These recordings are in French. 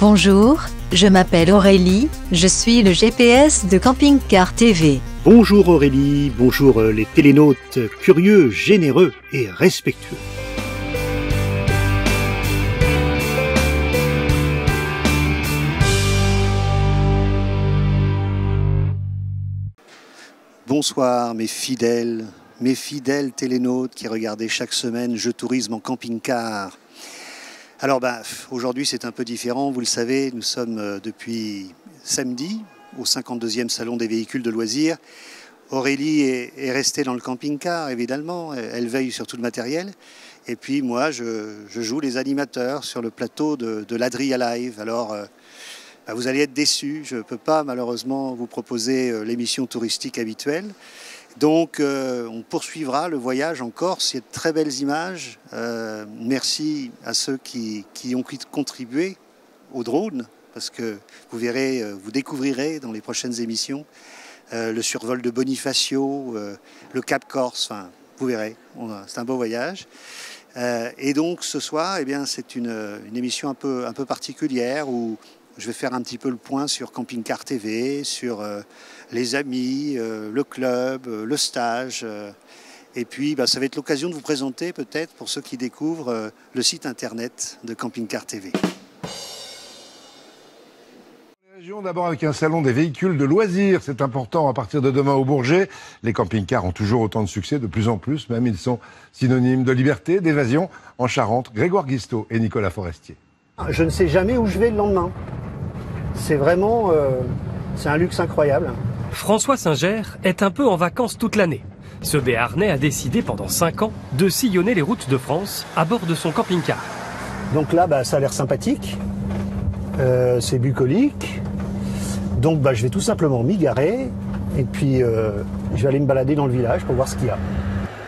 Bonjour, je m'appelle Aurélie, je suis le GPS de Camping Car TV. Bonjour Aurélie, bonjour les télénautes curieux, généreux et respectueux. Bonsoir mes fidèles télénautes qui regardez chaque semaine Je Tourisme en camping-car. Alors aujourd'hui c'est un peu différent, vous le savez, nous sommes depuis samedi au 52e Salon des véhicules de loisirs. Aurélie est restée dans le camping-car évidemment, elle veille sur tout le matériel. Et puis moi je joue les animateurs sur le plateau de l'Adria Live. Alors vous allez être déçus, je ne peux pas malheureusement vous proposer l'émission touristique habituelle. Donc on poursuivra le voyage en Corse, il y a de très belles images. Merci à ceux qui ont contribué au drone, parce que vous verrez, vous découvrirez dans les prochaines émissions le survol de Bonifacio, le Cap Corse, enfin vous verrez, c'est un beau voyage. Et donc ce soir, eh bien, c'est une émission un peu particulière où je vais faire un petit peu le point sur Camping Car TV, sur les amis, le club, le stage. Et puis, ça va être l'occasion de vous présenter, peut-être, pour ceux qui découvrent, le site internet de Camping Car TV. D'abord avec un salon des véhicules de loisirs, c'est important à partir de demain au Bourget. Les camping-cars ont toujours autant de succès, de plus en plus même, ils sont synonymes de liberté, d'évasion. En Charente, Grégoire Guisteau et Nicolas Forestier. Je ne sais jamais où je vais le lendemain. C'est vraiment c'est un luxe incroyable. François Singer est un peu en vacances toute l'année. Ce Béarnais a décidé pendant 5 ans de sillonner les routes de France à bord de son camping-car. Donc là, ça a l'air sympathique. C'est bucolique. Donc je vais tout simplement m'y garer et puis je vais aller me balader dans le village pour voir ce qu'il y a.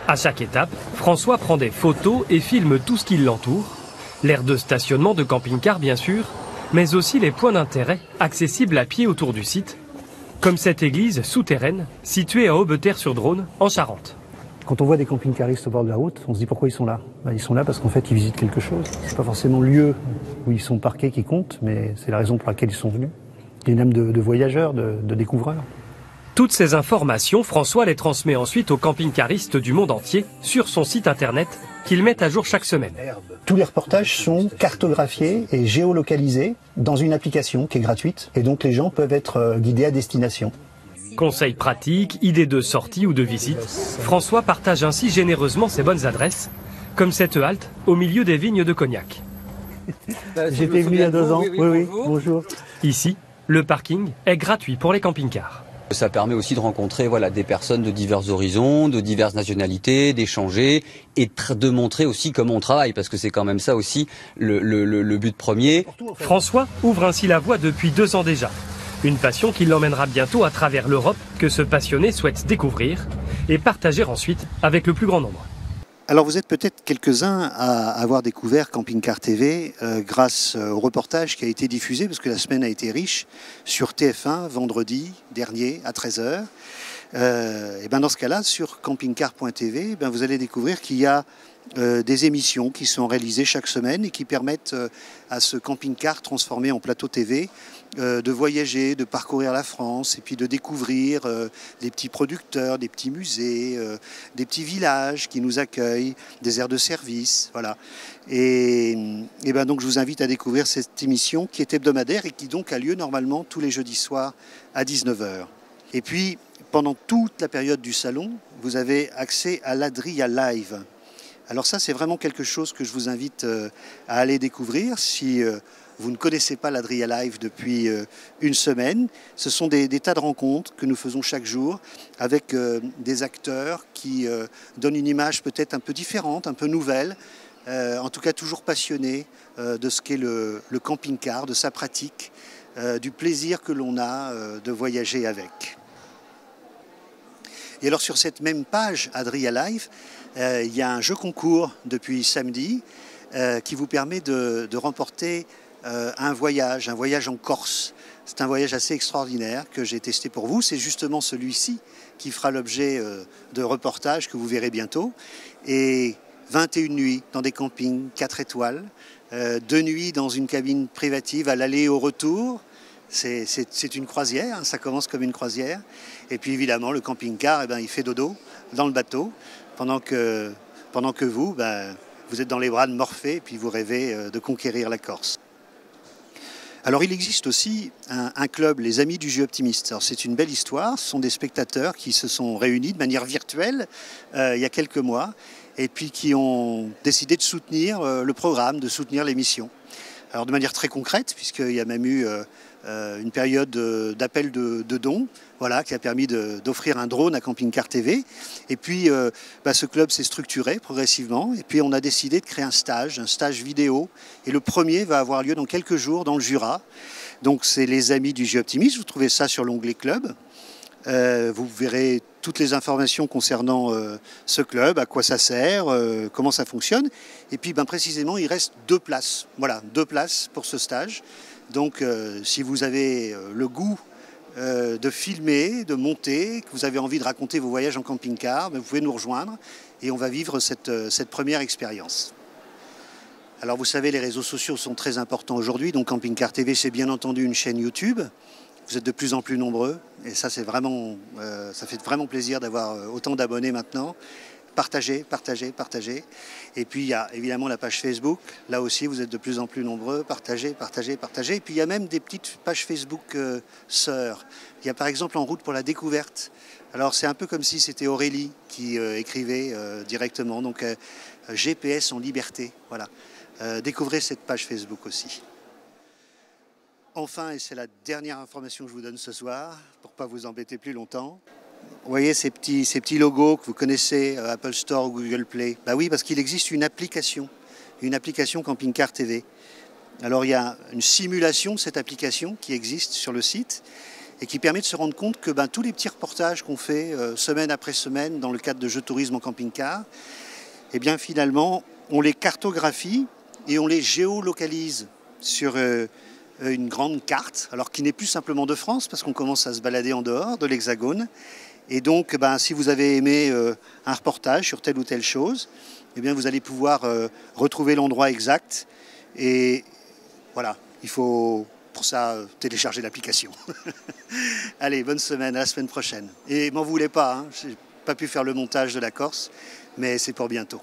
À chaque étape, François prend des photos et filme tout ce qui l'entoure. L'aire de stationnement de camping-car bien sûr, mais aussi les points d'intérêt accessibles à pied autour du site, comme cette église souterraine située à Aubeterre-sur-Dronne en Charente. Quand on voit des camping-caristes au bord de la route, on se dit pourquoi ils sont là. Ils sont là parce qu'en fait ils visitent quelque chose. C'est pas forcément le lieu où ils sont parqués qui compte, mais c'est la raison pour laquelle ils sont venus. Il y a une âme de voyageurs, de découvreurs. Toutes ces informations, François les transmet ensuite aux camping-caristes du monde entier sur son site internet qu'il met à jour chaque semaine. Tous les reportages sont cartographiés et géolocalisés dans une application qui est gratuite et donc les gens peuvent être guidés à destination. Conseils pratiques, idées de sortie ou de visite, François partage ainsi généreusement ses bonnes adresses, comme cette halte au milieu des vignes de Cognac. J'étais venu il y a 2 ans, oui, bonjour. Ici, le parking est gratuit pour les camping-cars. Ça permet aussi de rencontrer des personnes de divers horizons, de diverses nationalités, d'échanger et de montrer aussi comment on travaille, parce que c'est quand même ça aussi le but premier. François ouvre ainsi la voie depuis 2 ans déjà. Une passion qui l'emmènera bientôt à travers l'Europe que ce passionné souhaite découvrir et partager ensuite avec le plus grand nombre. Alors vous êtes peut-être quelques-uns à avoir découvert Camping Car TV grâce au reportage qui a été diffusé, parce que la semaine a été riche, sur TF1 vendredi dernier à 13h. Et dans ce cas-là, sur campingcar.tv, vous allez découvrir qu'il y a des émissions qui sont réalisées chaque semaine et qui permettent à ce camping-car transformé en plateau TV de voyager, de parcourir la France et puis de découvrir des petits producteurs, des petits musées, des petits villages qui nous accueillent, des aires de service, voilà. Et donc je vous invite à découvrir cette émission qui est hebdomadaire et qui donc a lieu normalement tous les jeudis soirs à 19h. Et puis pendant toute la période du salon, vous avez accès à l'Adria Live. Alors ça, c'est vraiment quelque chose que je vous invite à aller découvrir si vous ne connaissez pas l'Adria Live depuis une semaine. Ce sont des tas de rencontres que nous faisons chaque jour avec des acteurs qui donnent une image peut-être un peu différente, un peu nouvelle, en tout cas toujours passionnés de ce qu'est le camping-car, de sa pratique, du plaisir que l'on a de voyager avec. Et alors sur cette même page Adria Live, il y a un jeu concours depuis samedi qui vous permet de remporter un voyage en Corse. C'est un voyage assez extraordinaire que j'ai testé pour vous. C'est justement celui-ci qui fera l'objet de reportages que vous verrez bientôt. Et 21 nuits dans des campings 4 étoiles, de nuit dans une cabine privative à l'aller et au retour. C'est une croisière, hein, ça commence comme une croisière. Et puis évidemment, le camping-car, eh ben, il fait dodo dans le bateau, pendant que vous, ben, vous êtes dans les bras de Morphée et puis vous rêvez de conquérir la Corse. Alors il existe aussi un club, les Amis du Jeu Optimiste. Alors c'est une belle histoire, ce sont des spectateurs qui se sont réunis de manière virtuelle il y a quelques mois et puis qui ont décidé de soutenir le programme, de soutenir l'émission. Alors de manière très concrète, puisqu'il y a même eu une période d'appel de dons, voilà, qui a permis d'offrir un drone à Camping Car TV. Et puis ce club s'est structuré progressivement et puis on a décidé de créer un stage vidéo. Et le premier va avoir lieu dans quelques jours dans le Jura. Donc c'est les Amis du Jeu Optimiste, vous trouvez ça sur l'onglet club. Vous verrez toutes les informations concernant ce club, à quoi ça sert, comment ça fonctionne. Et puis précisément, il reste 2 places. Voilà, 2 places pour ce stage. Donc si vous avez le goût de filmer, de monter, que vous avez envie de raconter vos voyages en camping-car, vous pouvez nous rejoindre et on va vivre cette première expérience. Alors vous savez, les réseaux sociaux sont très importants aujourd'hui. Donc Camping Car TV, c'est bien entendu une chaîne YouTube. Vous êtes de plus en plus nombreux et ça, ça fait vraiment plaisir d'avoir autant d'abonnés maintenant. Partagez. Et puis il y a évidemment la page Facebook. Là aussi, vous êtes de plus en plus nombreux. Partagez. Et puis il y a même des petites pages Facebook sœurs. Il y a par exemple En route pour la découverte. Alors c'est un peu comme si c'était Aurélie qui écrivait directement. Donc GPS en liberté. Voilà. Découvrez cette page Facebook aussi. Enfin, et c'est la dernière information que je vous donne ce soir, pour ne pas vous embêter plus longtemps, vous voyez ces petits logos que vous connaissez, Apple Store ou Google Play. Bah oui, parce qu'il existe une application Camping Car TV. Alors il y a une simulation de cette application qui existe sur le site et qui permet de se rendre compte que tous les petits reportages qu'on fait semaine après semaine dans le cadre de Jeux Tourisme en camping-car, eh bien finalement, on les cartographie et on les géolocalise sur une grande carte, alors qui n'est plus simplement de France, parce qu'on commence à se balader en dehors de l'Hexagone. Et donc, si vous avez aimé un reportage sur telle ou telle chose, eh bien, vous allez pouvoir retrouver l'endroit exact. Et voilà, il faut pour ça télécharger l'application. Allez, bonne semaine, à la semaine prochaine. Et m'en voulez pas, je n'ai pas pu faire le montage de la Corse, mais c'est pour bientôt.